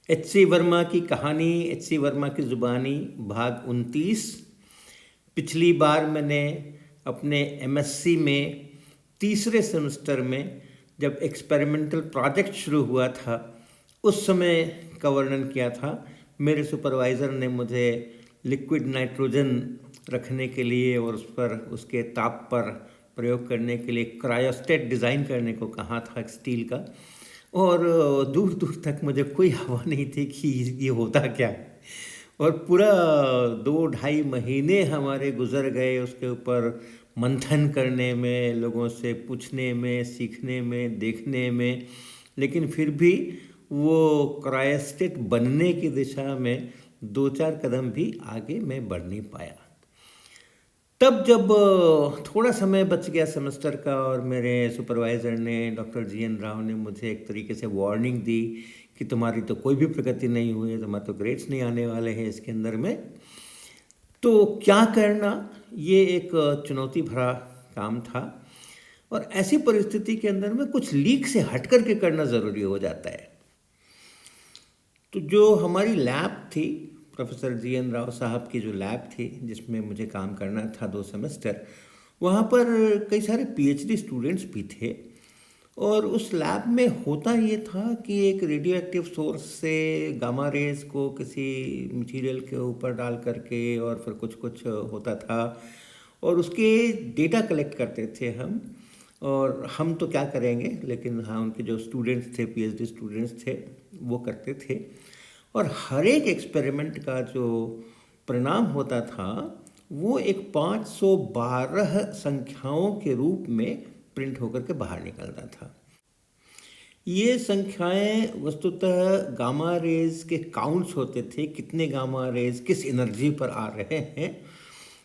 एच.सी. वर्मा की कहानी, एच.सी. वर्मा की ज़ुबानी, भाग 29। पिछली बार मैंने अपने एमएससी में तीसरे सेमेस्टर में जब एक्सपेरिमेंटल प्रोजेक्ट शुरू हुआ था, उस समय का वर्णन किया था। मेरे सुपरवाइज़र ने मुझे लिक्विड नाइट्रोजन रखने के लिए और उस पर उसके ताप पर प्रयोग करने के लिए क्रायोस्टेट डिज़ाइन करने को कहा था स्टील का। और दूर दूर तक मुझे कोई हवा नहीं थी कि ये होता क्या है। और पूरा 2 ढाई महीने हमारे गुजर गए उसके ऊपर मंथन करने में, लोगों से पूछने में, सीखने में, देखने में। लेकिन फिर भी वो क्रायोस्टेट बनने की दिशा में 2-4 कदम भी आगे मैं बढ़ नहीं पाया। तब जब थोड़ा समय बच गया सेमेस्टर का और मेरे सुपरवाइज़र ने, डॉक्टर जी.एन. राव ने मुझे एक तरीके से वार्निंग दी कि तुम्हारी तो कोई भी प्रगति नहीं हुई है, तुम्हारे तो ग्रेड्स नहीं आने वाले हैं इसके अंदर में। तो क्या करना, ये एक चुनौती भरा काम था। और ऐसी परिस्थिति के अंदर में कुछ लीक से हट कर के करना ज़रूरी हो जाता है। तो जो हमारी लैब थी, प्रोफेसर जी.एन. राव साहब की जो लैब थी जिसमें मुझे काम करना था 2 सेमेस्टर, वहाँ पर कई सारे पीएचडी स्टूडेंट्स भी थे। और उस लैब में होता ये था कि एक रेडियो एक्टिव सोर्स से गामा रेज को किसी मटेरियल के ऊपर डाल करके और फिर कुछ कुछ होता था और उसके डेटा कलेक्ट करते थे हम। और हम तो क्या करेंगे, लेकिन हाँ, उनके जो स्टूडेंट्स थे, पीएचडी स्टूडेंट्स थे, वो करते थे। और हर एक एक्सपेरिमेंट का जो परिणाम होता था वो एक 512 संख्याओं के रूप में प्रिंट होकर के बाहर निकलता था। ये संख्याएं वस्तुतः गामा रेज के काउंट्स होते थे, कितने गामा रेज किस एनर्जी पर आ रहे हैं।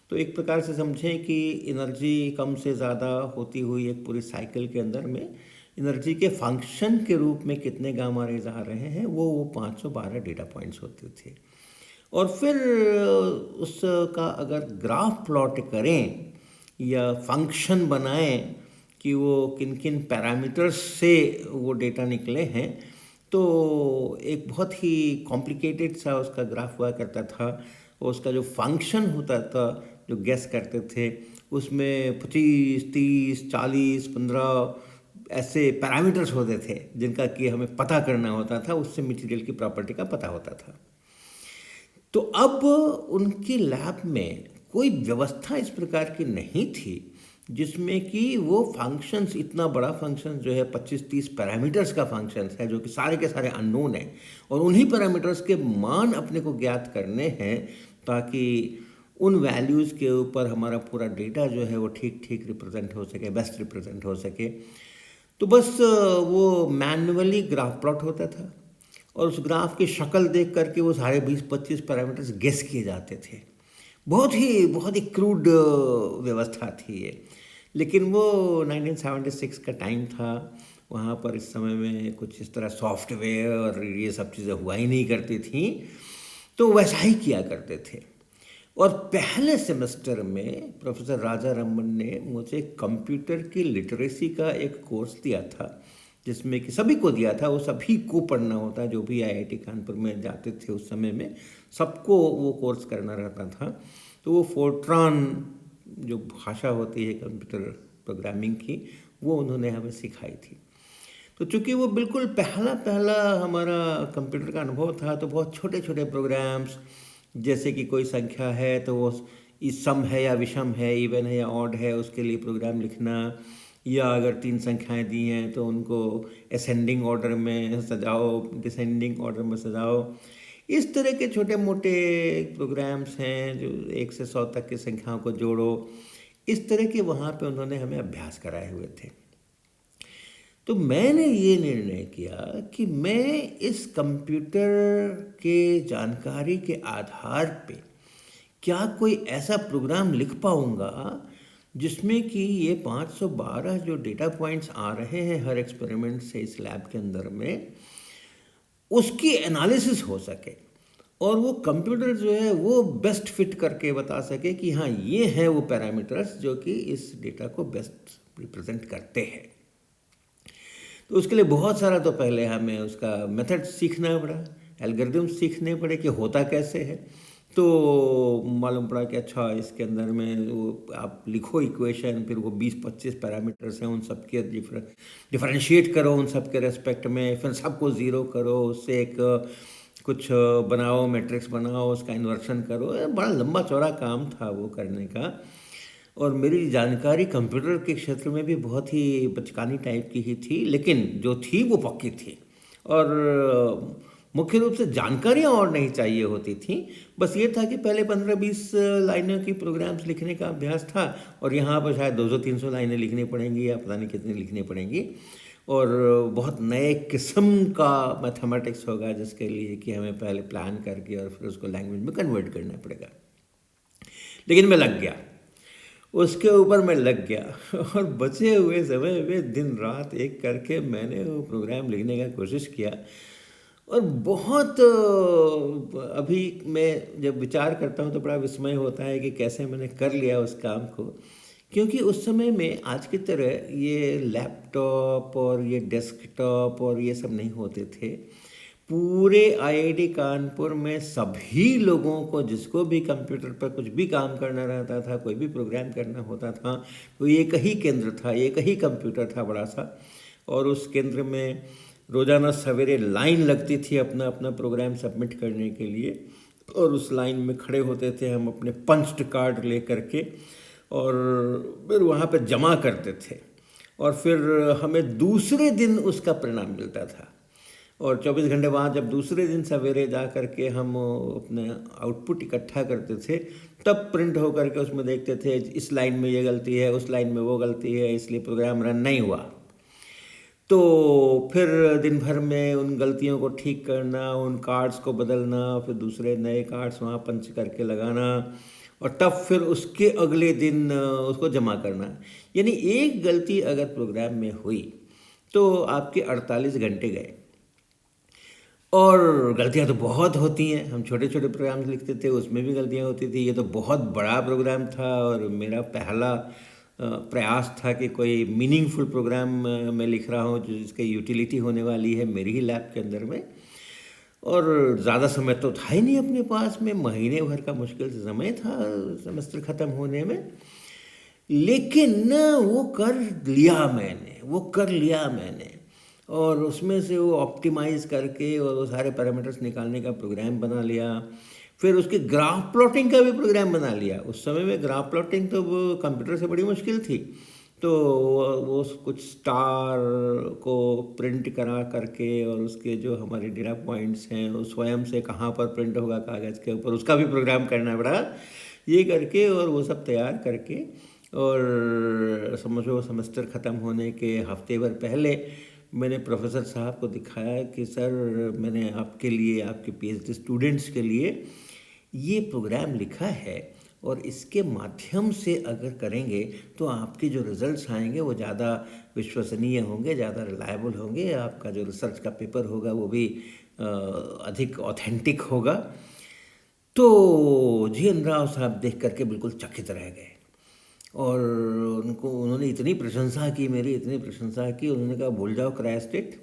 तो एक प्रकार से समझें कि एनर्जी कम से ज़्यादा होती हुई एक पूरी साइकिल के अंदर में एनर्जी के फंक्शन के रूप में कितने गामा रेज आ रहे हैं, वो 512 डेटा पॉइंट्स होते थे। और फिर उसका अगर ग्राफ प्लॉट करें या फंक्शन बनाएं कि वो किन किन पैरामीटर्स से वो डेटा निकले हैं, तो एक बहुत ही कॉम्प्लिकेटेड सा उसका ग्राफ हुआ करता था। और उसका जो फंक्शन होता था, जो गेस करते थे, उसमें 25, 30, 40, 15 ऐसे पैरामीटर्स होते थे जिनका कि हमें पता करना होता था, उससे मटेरियल की प्रॉपर्टी का पता होता था। तो अब उनकी लैब में कोई व्यवस्था इस प्रकार की नहीं थी जिसमें कि वो फंक्शंस, इतना बड़ा फंक्शन जो है 25-30 पैरामीटर्स का फंक्शंस है, जो कि सारे के सारे अननोन हैं, और उन्हीं पैरामीटर्स के मान अपने को ज्ञात करने हैं ताकि उन वैल्यूज़ के ऊपर हमारा पूरा डेटा जो है वो ठीक ठीक रिप्रेजेंट हो सके, बेस्ट रिप्रेजेंट हो सके। तो बस वो मैन्युअली ग्राफ प्लॉट होता था और उस ग्राफ की शक्ल देख करके वो सारे 20-25 पैरामीटर्स गेस किए जाते थे। बहुत ही क्रूड व्यवस्था थी ये। लेकिन वो 1976 का टाइम था। वहाँ पर इस समय में कुछ इस तरह सॉफ्टवेयर और ये सब चीज़ें हुआ ही नहीं करती थी, तो वैसा ही किया करते थे। और पहले सेमेस्टर में प्रोफेसर राजा रमन ने मुझे कंप्यूटर की लिटरेसी का एक कोर्स दिया था, जिसमें कि सभी को दिया था, वो सभी को पढ़ना होता, जो भी आईआईटी कानपुर में जाते थे उस समय में सबको वो कोर्स करना रहता था। तो वो फोर्ट्रान जो भाषा होती है कंप्यूटर प्रोग्रामिंग की, वो उन्होंने हमें सिखाई थी। तो चूँकि वो बिल्कुल पहला पहला हमारा कंप्यूटर का अनुभव था, तो बहुत छोटे छोटे प्रोग्राम्स, जैसे कि कोई संख्या है तो वो इस सम है या विषम है, इवन है या ऑड है, उसके लिए प्रोग्राम लिखना, या अगर 3 संख्याएं दी हैं तो उनको असेंडिंग ऑर्डर में सजाओ, डिसेंडिंग ऑर्डर में सजाओ। इस तरह के छोटे मोटे प्रोग्राम्स हैं जो 1 से 100 तक की संख्याओं को जोड़ो, इस तरह के वहाँ पे उन्होंने हमें अभ्यास कराए हुए थे। तो मैंने ये निर्णय किया कि मैं इस कंप्यूटर के जानकारी के आधार पे क्या कोई ऐसा प्रोग्राम लिख पाऊंगा जिसमें कि ये 512 जो डेटा पॉइंट्स आ रहे हैं हर एक्सपेरिमेंट से इस लैब के अंदर में, उसकी एनालिसिस हो सके और वो कंप्यूटर जो है वो बेस्ट फिट करके बता सके कि हाँ, ये हैं वो पैरामीटर्स जो कि इस डेटा को बेस्ट रिप्रेजेंट करते हैं। तो उसके लिए बहुत सारा तो पहले हमें उसका मेथड सीखना पड़ा, एल्गोरिदम्स सीखने पड़े कि होता कैसे है। तो मालूम पड़ा कि अच्छा इसके अंदर में वो आप लिखो इक्वेशन, फिर वो 20-25 पैरामीटर्स हैं, उन सब के डिफरेंशिएट करो उन सब के रेस्पेक्ट में, फिर सबको ज़ीरो करो, उससे एक कुछ बनाओ, मैट्रिक्स बनाओ, उसका इन्वर्शन करो। बड़ा लंबा चौड़ा काम था वो करने का। और मेरी जानकारी कंप्यूटर के क्षेत्र में भी बहुत ही बचकानी टाइप की ही थी, लेकिन जो थी वो पक्की थी। और मुख्य रूप से जानकारियाँ और नहीं चाहिए होती थी, बस ये था कि पहले 15-20 लाइनों की प्रोग्राम्स लिखने का अभ्यास था, और यहाँ पर शायद 200-300 लाइनें लिखनी पड़ेंगी या पता नहीं कितनी लिखनी पड़ेंगी, और बहुत नए किस्म का मैथमेटिक्स होगा जिसके लिए कि हमें पहले प्लान करके और फिर उसको लैंग्वेज में कन्वर्ट करना पड़ेगा। लेकिन मैं लग गया, उसके ऊपर मैं लग गया और बचे हुए समय में दिन रात एक करके मैंने वो प्रोग्राम लिखने का कोशिश किया। और बहुत अभी मैं जब विचार करता हूँ तो बड़ा विस्मय होता है कि कैसे मैंने कर लिया उस काम को, क्योंकि उस समय में आज की तरह ये लैपटॉप और ये डेस्कटॉप और ये सब नहीं होते थे। पूरे आईआईटी कानपुर में सभी लोगों को, जिसको भी कंप्यूटर पर कुछ भी काम करना रहता था, कोई भी प्रोग्राम करना होता था, तो एक ही केंद्र था, एक ही कंप्यूटर था बड़ा सा, और उस केंद्र में रोज़ाना सवेरे लाइन लगती थी अपना अपना प्रोग्राम सबमिट करने के लिए, और उस लाइन में खड़े होते थे हम अपने पंच्ड कार्ड ले करके, और फिर वहाँ पे जमा करते थे, और फिर हमें दूसरे दिन उसका परिणाम मिलता था। और 24 घंटे बाद जब दूसरे दिन सवेरे जा कर के हम अपने आउटपुट इकट्ठा करते थे, तब प्रिंट हो करके उसमें देखते थे इस लाइन में ये गलती है, उस लाइन में वो गलती है, इसलिए प्रोग्राम रन नहीं हुआ। तो फिर दिन भर में उन गलतियों को ठीक करना, उन कार्ड्स को बदलना, फिर दूसरे नए कार्ड्स वहाँ पंच करके लगाना, और तब फिर उसके अगले दिन उसको जमा करना। यानी एक गलती अगर प्रोग्राम में हुई तो आपके 48 घंटे गए। और गलतियाँ तो बहुत होती हैं, हम छोटे छोटे प्रोग्राम्स लिखते थे, उसमें भी गलतियाँ होती थी। ये तो बहुत बड़ा प्रोग्राम था और मेरा पहला प्रयास था कि कोई मीनिंगफुल प्रोग्राम मैं लिख रहा हूँ जिसकी यूटिलिटी होने वाली है मेरी ही लैब के अंदर में। और ज़्यादा समय तो था ही नहीं अपने पास में, महीने भर का मुश्किल से समय था सेमेस्टर ख़त्म होने में। लेकिन वो कर लिया मैंने, और उसमें से वो ऑप्टिमाइज़ करके और वो सारे पैरामीटर्स निकालने का प्रोग्राम बना लिया। फिर उसके ग्राफ प्लॉटिंग का भी प्रोग्राम बना लिया। उस समय में ग्राफ प्लॉटिंग तो वो कंप्यूटर से बड़ी मुश्किल थी, तो वो कुछ स्टार को प्रिंट करा करके और उसके जो हमारे डेटा पॉइंट्स हैं वो स्वयं से कहाँ पर प्रिंट होगा कागज़ के ऊपर, उसका भी प्रोग्राम करना पड़ा। ये करके और वो सब तैयार करके, और समझो सेमेस्टर ख़त्म होने के हफ्ते भर पहले मैंने प्रोफेसर साहब को दिखाया कि सर, मैंने आपके लिए, आपके पीएचडी स्टूडेंट्स के लिए ये प्रोग्राम लिखा है, और इसके माध्यम से अगर करेंगे तो आपके जो रिज़ल्ट्स आएंगे वो ज़्यादा विश्वसनीय होंगे, ज़्यादा रिलायबल होंगे, आपका जो रिसर्च का पेपर होगा वो भी अधिक ऑथेंटिक होगा। तो जीएन राव साहब देख करके बिल्कुल चकित रह गए, और उन्होंने इतनी प्रशंसा की, मेरी इतनी प्रशंसा की। उन्होंने कहा, भूल जाओ क्रायोस्टेट,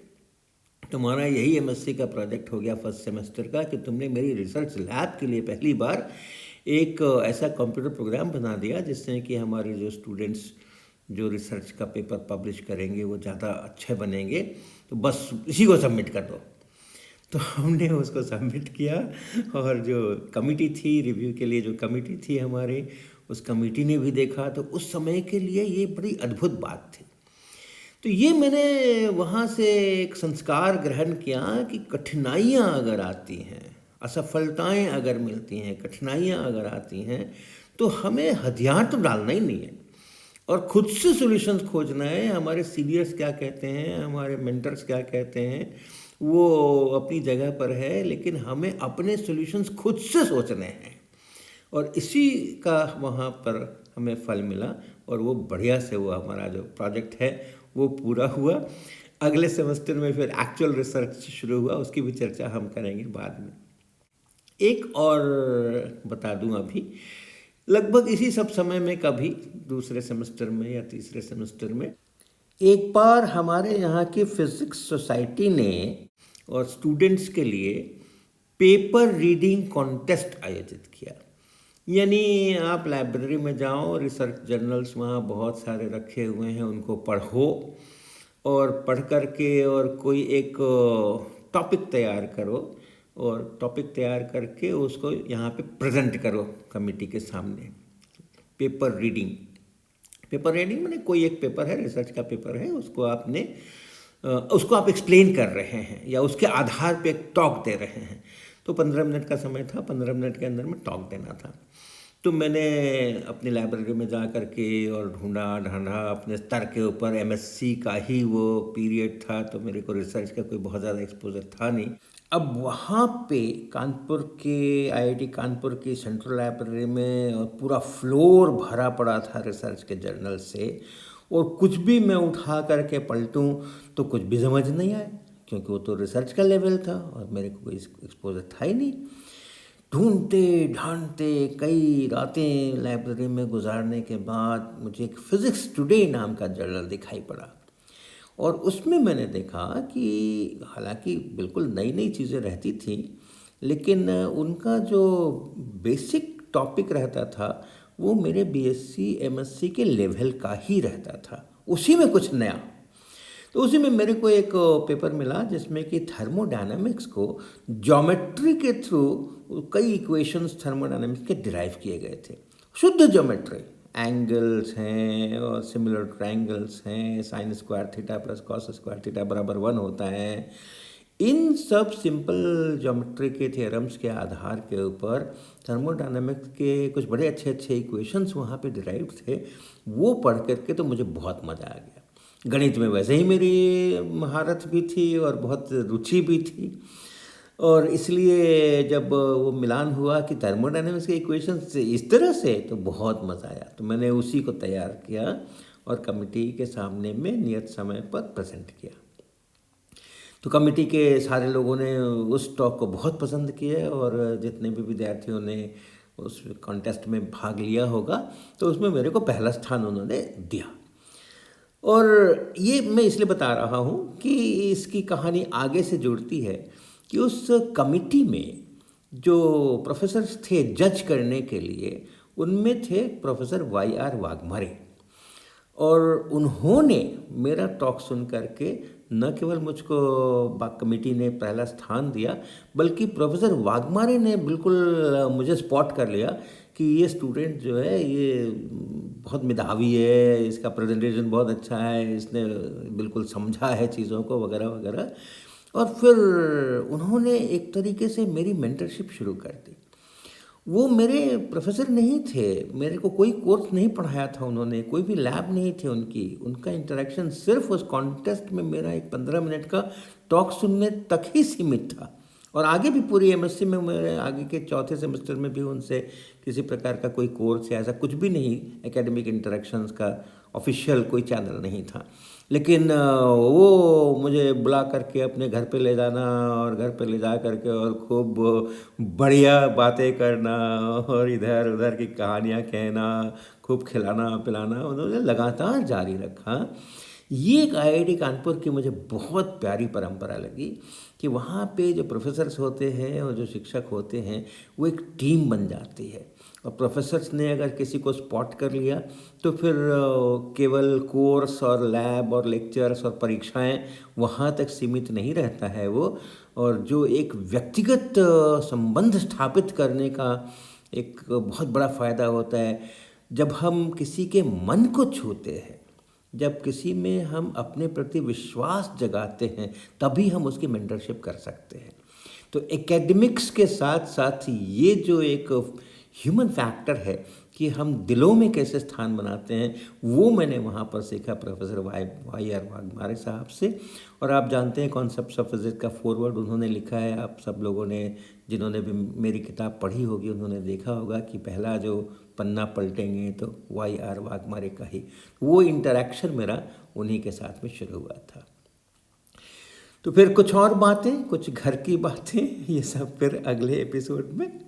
तुम्हारा यही एमएससी का प्रोजेक्ट हो गया फर्स्ट सेमेस्टर का कि तुमने मेरी रिसर्च लैब के लिए पहली बार एक ऐसा कंप्यूटर प्रोग्राम बना दिया जिससे कि हमारे जो स्टूडेंट्स जो रिसर्च का पेपर पब्लिश करेंगे वो ज़्यादा अच्छे बनेंगे, तो बस इसी को सबमिट कर दो। तो हमने उसको सबमिट किया, और जो कमिटी थी रिव्यू के लिए, जो कमिटी थी हमारे, उस कमिटी ने भी देखा। तो उस समय के लिए ये बड़ी अद्भुत बात थी। तो ये मैंने वहाँ से एक संस्कार ग्रहण किया कि कठिनाइयाँ अगर आती हैं, असफलताएं अगर मिलती हैं, कठिनाइयाँ अगर आती हैं, तो हमें हथियार तो डालना ही नहीं है और खुद से सॉल्यूशंस खोजना है। हमारे सीनियर्स क्या कहते हैं, हमारे मेंटर्स क्या कहते हैं, वो अपनी जगह पर है, लेकिन हमें अपने सॉल्यूशंस खुद से सोचने हैं। और इसी का वहाँ पर हमें फल मिला, और वो बढ़िया से वो हमारा जो प्रोजेक्ट है वो पूरा हुआ। अगले सेमेस्टर में फिर एक्चुअल रिसर्च शुरू हुआ, उसकी भी चर्चा हम करेंगे बाद में। एक और बता दूं, अभी लगभग इसी सब समय में, कभी दूसरे सेमेस्टर में या तीसरे सेमेस्टर में, एक बार हमारे यहाँ की फिजिक्स सोसाइटी ने और स्टूडेंट्स के लिए पेपर रीडिंग कॉन्टेस्ट आयोजित किया। यानी आप लाइब्रेरी में जाओ, रिसर्च जर्नल्स वहाँ बहुत सारे रखे हुए हैं, उनको पढ़ो और पढ़ कर के और कोई एक टॉपिक तैयार करो और टॉपिक तैयार करके उसको यहाँ पे प्रेजेंट करो कमेटी के सामने। पेपर रीडिंग मैंने कोई एक पेपर है, रिसर्च का पेपर है, उसको आप एक्सप्लेन कर रहे हैं या उसके आधार पे एक टॉक दे रहे हैं। तो 15 मिनट का समय था, 15 मिनट के अंदर में टॉक देना था। तो मैंने अपनी लाइब्रेरी में जा कर के और ढूंढा अपने स्तर के ऊपर, एमएससी का ही वो पीरियड था, तो मेरे को रिसर्च का कोई बहुत ज़्यादा एक्सपोजर था नहीं। अब वहाँ पे कानपुर के आईआईटी कानपुर की सेंट्रल लाइब्रेरी में पूरा फ्लोर भरा पड़ा था रिसर्च के जर्नल से, और कुछ भी मैं उठा करके पलटूं तो कुछ भी समझ नहीं आए, क्योंकि वो तो रिसर्च का लेवल था और मेरे को कोई एक्सपोजर था ही नहीं। ढूंढते ढांढते कई रातें लाइब्रेरी में गुजारने के बाद मुझे एक फिज़िक्स टुडे नाम का जर्नल दिखाई पड़ा, और उसमें मैंने देखा कि हालांकि बिल्कुल नई नई चीज़ें रहती थी, लेकिन उनका जो बेसिक टॉपिक रहता था वो मेरे बीएससी एमएससी के लेवल का ही रहता था, उसी में कुछ नया। तो उसी में मेरे को एक पेपर मिला जिसमें कि थर्मोडायनामिक्स को ज्योमेट्री के थ्रू कई इक्वेशंस थर्मोडायनामिक्स के डिराइव किए गए थे। शुद्ध ज्योमेट्री, एंगल्स हैं और सिमिलर ट्रायंगल्स हैं, sine square theta plus cos square theta बराबर 1 होता है। इन सब सिंपल ज्योमेट्री के थ्योरम्स के आधार के ऊपर थर्मोडायनामिक्स के कुछ बड़े अच्छे अच्छे इक्वेशंस वहाँ पे डिराइव थे। वो पढ़ करके तो मुझे बहुत मज़ा आ गया। गणित में वैसे ही मेरी महारत भी थी और बहुत रुचि भी थी, और इसलिए जब वो मिलान हुआ कि थर्मोडायनामिक्स के इक्वेशंस इस तरह से, तो बहुत मज़ा आया। तो मैंने उसी को तैयार किया और कमेटी के सामने में नियत समय पर प्रेजेंट किया। तो कमेटी के सारे लोगों ने उस टॉक को बहुत पसंद किया, और जितने भी विद्यार्थियों ने उस कॉन्टेस्ट में भाग लिया होगा तो उसमें मेरे को पहला स्थान उन्होंने दिया। और ये मैं इसलिए बता रहा हूँ कि इसकी कहानी आगे से जुड़ती है कि उस कमेटी में जो प्रोफेसर्स थे जज करने के लिए, उनमें थे प्रोफेसर वाई.आर. वाघमारे, और उन्होंने मेरा टॉक सुन करके न केवल मुझको कमेटी ने पहला स्थान दिया, बल्कि प्रोफेसर वाघमारे ने बिल्कुल मुझे स्पॉट कर लिया कि ये स्टूडेंट जो है ये बहुत मेधावी है, इसका प्रेजेंटेशन बहुत अच्छा है, इसने बिल्कुल समझा है चीज़ों को वगैरह वगैरह। और फिर उन्होंने एक तरीके से मेरी मेंटरशिप शुरू कर दी। वो मेरे प्रोफेसर नहीं थे, मेरे को कोई कोर्स नहीं पढ़ाया था उन्होंने, कोई भी लैब नहीं थी उनका इंटरेक्शन सिर्फ उस कॉन्टेस्ट में मेरा एक 15 मिनट का टॉक सुनने तक ही सीमित था। और आगे भी पूरी एमएससी में, मेरे आगे के चौथे सेमेस्टर में भी उनसे किसी प्रकार का कोई कोर्स या ऐसा कुछ भी नहीं, एकेडमिक इंटरेक्शंस का ऑफिशियल कोई चैनल नहीं था। लेकिन वो मुझे बुला करके अपने घर पे ले जाना और घर पे ले जा करके और खूब बढ़िया बातें करना और इधर उधर की कहानियाँ कहना, खूब खिलाना पिलाना उन्होंने लगातार जारी रखा। ये एक आईआईटी कानपुर की मुझे बहुत प्यारी परंपरा लगी कि वहाँ पे जो प्रोफेसर्स होते हैं और जो शिक्षक होते हैं वो एक टीम बन जाती है, और प्रोफेसर्स ने अगर किसी को स्पॉट कर लिया तो फिर केवल कोर्स और लैब और लेक्चर्स और परीक्षाएं वहाँ तक सीमित नहीं रहता है वो, और जो एक व्यक्तिगत संबंध स्थापित करने का एक बहुत बड़ा फ़ायदा होता है। जब हम किसी के मन को छूते हैं, जब किसी में हम अपने प्रति विश्वास जगाते हैं, तभी हम उसकी मेंटरशिप कर सकते हैं। तो एकेडमिक्स के साथ साथ ये जो एक ह्यूमन फैक्टर है कि हम दिलों में कैसे स्थान बनाते हैं, वो मैंने वहाँ पर सीखा प्रोफेसर वाई.आर. वाघमारे साहब से। और आप जानते हैं कॉन्सेप्ट्स ऑफ फिजिक्स का फॉरवर्ड उन्होंने लिखा है। आप सब लोगों ने, जिन्होंने भी मेरी किताब पढ़ी होगी, उन्होंने देखा होगा कि पहला जो पन्ना पलटेंगे तो वाई.आर. वाघमारे का ही। वो इंटरेक्शन मेरा उन्हीं के साथ में शुरू हुआ था। तो फिर कुछ और बातें, कुछ घर की बातें, ये सब फिर अगले एपिसोड में